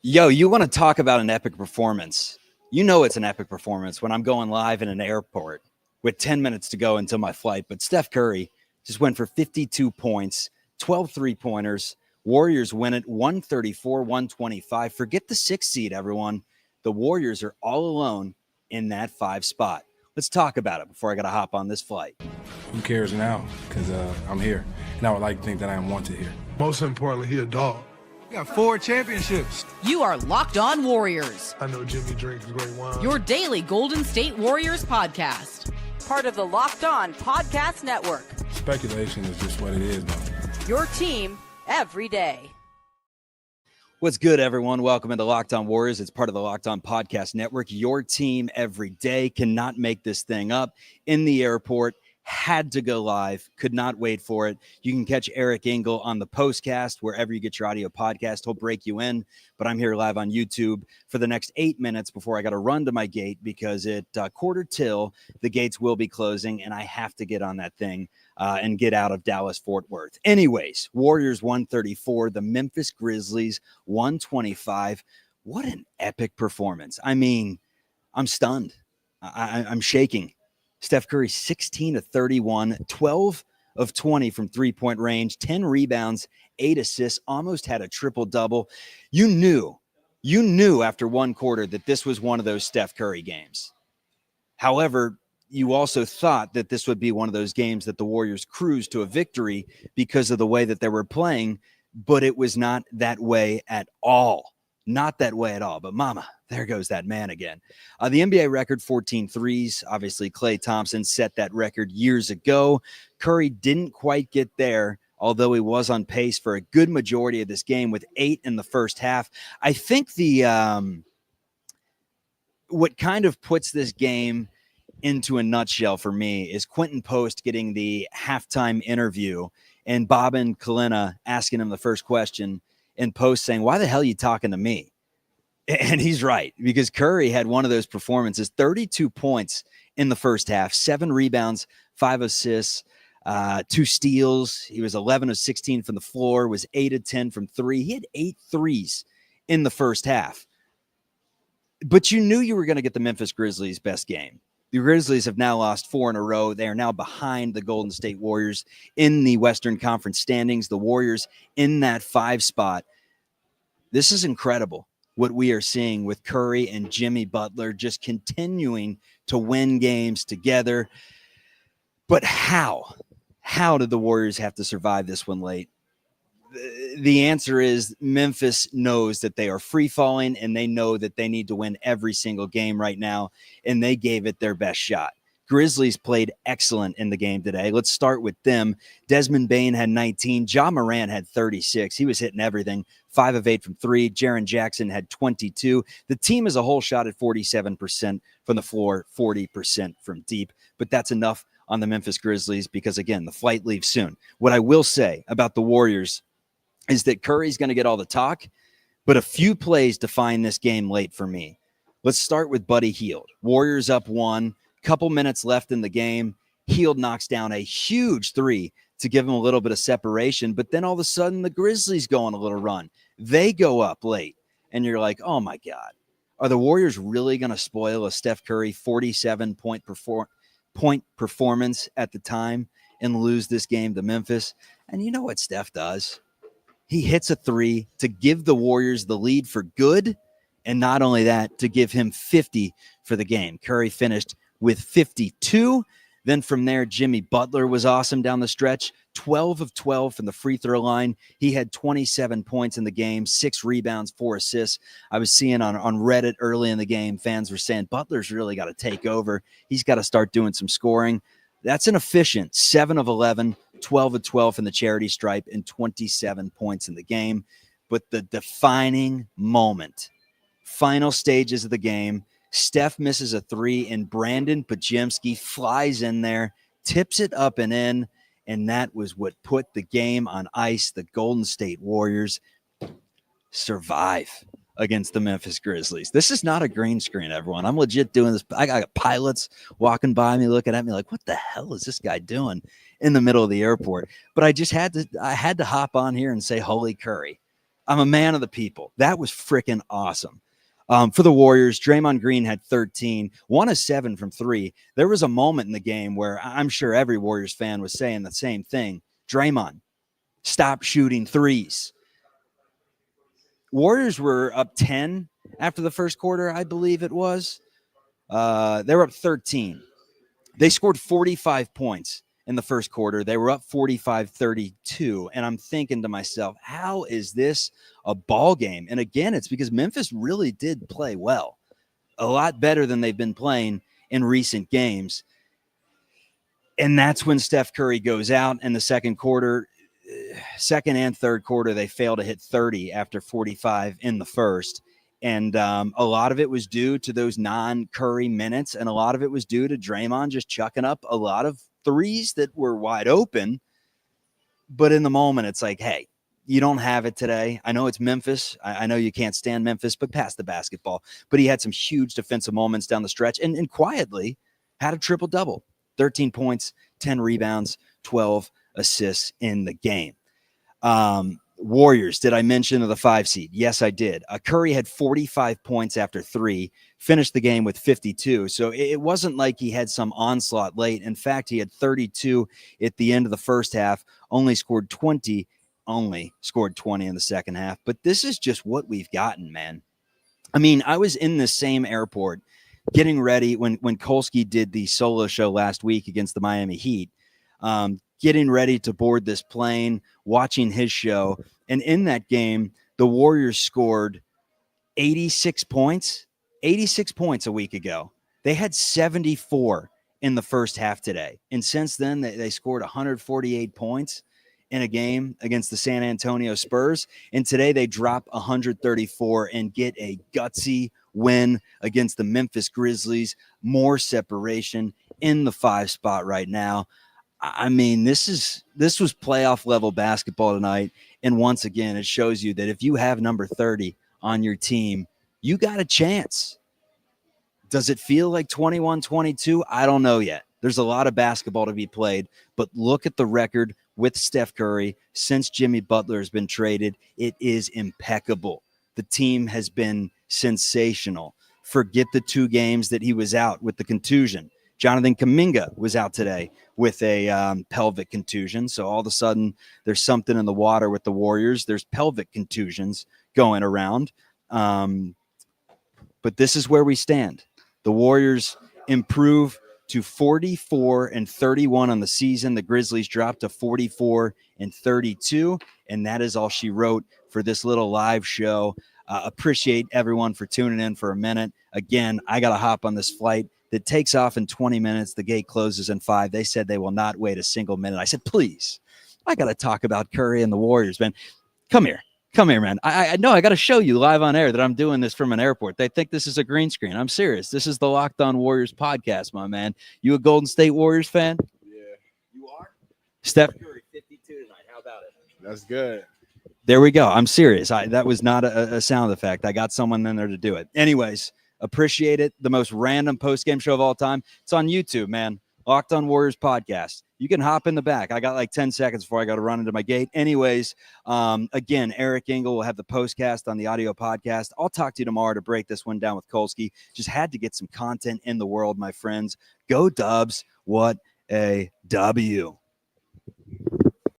Yo, you want to talk about an epic performance? You know it's an epic performance when I'm going live in an airport with 10 minutes to go until my flight. But Steph Curry just went for 52 points, 12 three-pointers. Warriors win it 134-125. Forget the 6th seed, everyone. The Warriors are all alone in that 5 spot. Let's talk about it before I got to hop on this flight. Who cares now? Because I'm here, and I would like to think that I am wanted here. Most importantly, he a dog. We got 4 championships. You are Locked On Warriors. I know Jimmy drinks great wine. Your daily Golden State Warriors podcast. Part of the Locked On Podcast Network. Speculation is just what it is, though. Your team every day. What's good, everyone? Welcome into Locked On Warriors. It's part of the Locked On Podcast Network. Your team every day. Cannot make this thing up. In the airport. Had to go live, could not wait for it. You can catch Eric Engel on the postcast, wherever you get your audio podcast. He'll break you in, but I'm here live on YouTube for the next 8 minutes before I got to run to my gate because at quarter till, the gates will be closing, and I have to get on that thing and get out of Dallas-Fort Worth. Anyways, Warriors 134, the Memphis Grizzlies 125. What an epic performance. I mean, I'm stunned. I'm shaking. Steph Curry, 16 of 31, 12 of 20 from three-point range, 10 rebounds, 8 assists, almost had a triple-double. You knew after one quarter that this was one of those Steph Curry games. However, you also thought that this would be one of those games that the Warriors cruised to a victory because of the way that they were playing, but it was not that way at all. Not that way at all. But mama, there goes that man again. The NBA record, 14 threes. Obviously, Klay Thompson set that record years ago. Curry didn't quite get there, although he was on pace for a good majority of this game with 8 in the first half. I think what kind of puts this game into a nutshell for me is Quentin Post getting the halftime interview and Bob and Kalina asking him the first question. And Post saying, why the hell are you talking to me? And he's right, because Curry had one of those performances, 32 points in the first half, 7 rebounds, 5 assists, 2 steals. He was 11 of 16 from the floor, was 8 of 10 from 3. He had 8 threes in the first half. But you knew you were going to get the Memphis Grizzlies' best game. The Grizzlies have now lost 4 in a row. They are now behind the Golden State Warriors in the Western Conference standings. The Warriors in that 5 spot. This is incredible what we are seeing with Curry and Jimmy Butler just continuing to win games together. But how? How did the Warriors have to survive this one late? The answer is Memphis knows that they are free falling and they know that they need to win every single game right now, and they gave it their best shot. Grizzlies played excellent in the game today. Let's start with them. Desmond Bane had 19. Ja Morant had 36. He was hitting everything. 5 of 8 from 3. Jaren Jackson had 22. The team as a whole shot at 47% from the floor, 40% from deep. But that's enough on the Memphis Grizzlies because, again, the flight leaves soon. What I will say about the Warriors is that Curry's going to get all the talk, but a few plays define this game late for me. Let's start with Buddy Hield. Warriors up 1, couple minutes left in the game. Hield knocks down a huge 3 to give him a little bit of separation, but then all of a sudden the Grizzlies go on a little run. They go up late, and you're like, oh my God, are the Warriors really going to spoil a Steph Curry 47-point performance at the time and lose this game to Memphis? And you know what Steph does? He hits a 3 to give the Warriors the lead for good, and not only that, to give him 50 for the game. Curry finished with 52. Then from there, Jimmy Butler was awesome down the stretch, 12 of 12 from the free throw line. He had 27 points in the game, 6 rebounds, 4 assists. I was seeing on Reddit early in the game, fans were saying Butler's really got to take over. He's got to start doing some scoring. That's an efficient 7 of 11, 12 of 12 in the charity stripe, and 27 points in the game. But the defining moment, final stages of the game, Steph misses a 3, and Brandon Podziemski flies in there, tips it up and in, and that was what put the game on ice. The Golden State Warriors survive against the Memphis Grizzlies. This is not a green screen, everyone. I'm legit doing this. I got pilots walking by me, looking at me like, what the hell is this guy doing in the middle of the airport? But I had to hop on here and say, holy Curry. I'm a man of the people. That was freaking awesome. For the Warriors, Draymond Green had 13, 1 of 7 from 3. There was a moment in the game where I'm sure every Warriors fan was saying the same thing. Draymond, stop shooting threes. Warriors were up 10 after the first quarter, I believe it was. They were up 13. They scored 45 points in the first quarter. They were up 45-32. And I'm thinking to myself, how is this a ball game? And again, it's because Memphis really did play well, a lot better than they've been playing in recent games. And that's when Steph Curry goes out in the second quarter. Second and third quarter, they fail to hit 30 after 45 in the first. And a lot of it was due to those non-Curry minutes, and a lot of it was due to Draymond just chucking up a lot of threes that were wide open. But in the moment, it's like, hey, you don't have it today. I know it's Memphis. I know you can't stand Memphis, but pass the basketball. But he had some huge defensive moments down the stretch and quietly had a triple-double. 13 points, 10 rebounds, 12 assists in the game. Warriors, did I mention the 5 seed? Yes, I did. Curry had 45 points after 3, finished the game with 52. So it wasn't like he had some onslaught late. In fact, he had 32 at the end of the first half, only scored 20 in the second half. But this is just what we've gotten, man. I mean, I was in the same airport getting ready when Kolsky did the solo show last week against the Miami Heat, getting ready to board this plane, watching his show. And in that game, the Warriors scored 86 points a week ago. They had 74 in the first half today. And since then, they scored 148 points in a game against the San Antonio Spurs. And today they drop 134 and get a gutsy win against the Memphis Grizzlies. More separation in the 5 spot right now. I mean, this was playoff level basketball tonight. And once again, it shows you that if you have number 30 on your team, you got a chance. Does it feel like 21-22? I don't know yet. There's a lot of basketball to be played, but look at the record with Steph Curry since Jimmy Butler has been traded. It is impeccable. The team has been sensational. Forget the 2 games that he was out with the contusion. Jonathan Kuminga was out today with a pelvic contusion. So all of a sudden there's something in the water with the Warriors. There's pelvic contusions going around. But this is where we stand. The Warriors improve to 44-31 on the season. The Grizzlies dropped to 44-32. And that is all she wrote for this little live show. Appreciate everyone for tuning in for a minute. Again, I got to hop on this flight that takes off in 20 minutes. The gate closes in 5. They said they will not wait a single minute. I said, please, I got to talk about Curry and the Warriors, man. Come here, man. I know I got to show you live on air that I'm doing this from an airport. They think this is a green screen. I'm serious. This is the Locked On Warriors podcast, my man. You a Golden State Warriors fan? Yeah. You are? Steph Curry, 52 tonight. How about it? That's good. There we go. I'm serious. That was not a sound effect. I got someone in there to do it. Anyways, appreciate it. The most random post-game show of all time. It's on YouTube, man. Locked On Warriors podcast. You can hop in the back. I got like 10 seconds before I got to run into my gate. Anyways, again, Eric Engel will have the postcast on the audio podcast. I'll talk to you tomorrow to break this one down with Kolsky. Just had to get some content in the world, my friends. Go Dubs. What a W.